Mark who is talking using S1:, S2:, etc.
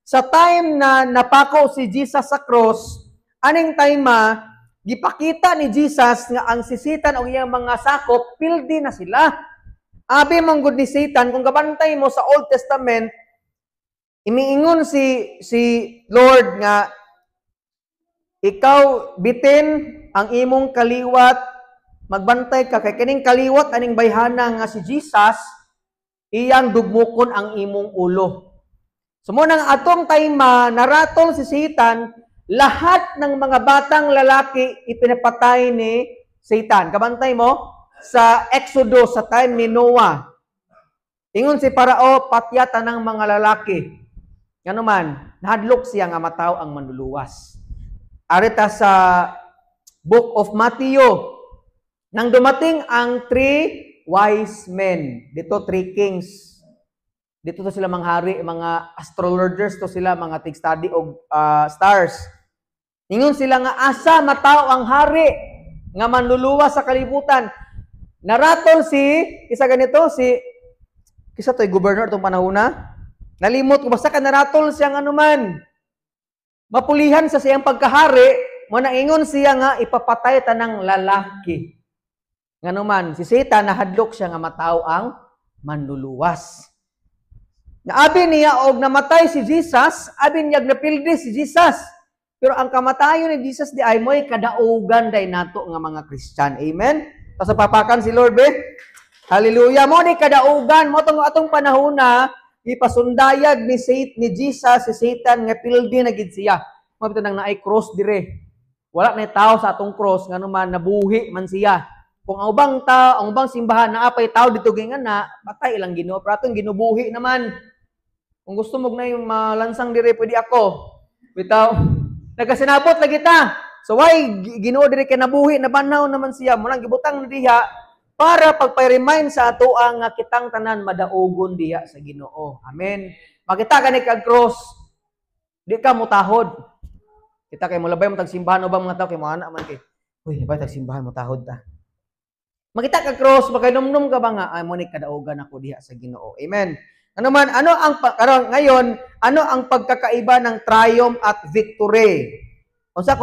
S1: Sa time na napako si Jesus sa cross, aning time gipakita ni Jesus nga ang si Satan o iyang mga sakop, pildi na sila. Abi mong good ni Satan, kung kabantay mo sa Old Testament, iniingon si Lord nga, ikaw bitin ang imong kaliwat, magbantay ka kay kining kaliwat aning bayhana nga si Jesus, iyang dugmukon ang imong ulo. So mo nang atong time naratol si Satan, lahat ng mga batang lalaki ipinapatay ni Satan. Kabantay mo sa Exodus sa time ni Noah. Ingon si Parao, patyatan ng mga lalaki. Ngano man, nahadlok siya nga mataw ang manluluwas. Arita sa Book of Matthew, nang dumating ang 3 wise men, dito 3 kings. Dito to sila mga hari, mga astrologers to sila, mga tig-study og stars. Ingon sila nga asa mataw ang hari nga manluluwas sa kalibutan. Naratol isa ganito kisa to'y gobernador tong panahona. Nalimot ko basta ka naratol siya nga anuman. Mapulihan sa siyang pagkahari, mo ingon siya nga ipapatay tanang lalaki. Nganuman, si Satan nahadlok siya nga mataw ang manluluwas. Naabi niya og namatay si Jesus, abi niya napildi si Jesus. Pero ang kamatayon ni Jesus di ay mo'y kadaugan day nato nga mga Christian. Amen? Tapos papakan si Lord, be. Hallelujah. Mo ni kadaugan, mo atong panahon na ipasundayag ni Jesus, si Satan nga pildi na gid siya. Mo bitaw nang naay cross dire. Wala na tao sa atong cross nga naman nabuhi man siya. Kung ang ubang tao, ang ubang simbahan na apay tao dito gingan na, patay ilang Ginoo, pero atong ginubuhi naman. Kung gusto mo na yung malansang dire, pwede ako. Bitaw, nagasinabot lagi ta. So why Ginoo dire kay nabuhi na banaw naman siya, mo nang gibutang na diha para pagpa-remind sa ato ang kitang tanan madaugon diha sa Ginoo. Amen. Makita ka ni kag cross, di ka mutahod. Kita kay mo labay mo tag simbahan ubang mga tao kay mo ana man kay. Uy, labay tag simbahan mo tahod ta. Makita ka cross, magkainom-nom ka ba nga ay mo ni kadaugan ako diha sa Ginoo. Amen. Ano ang pagkakaiba ng triumph at victory? Unsa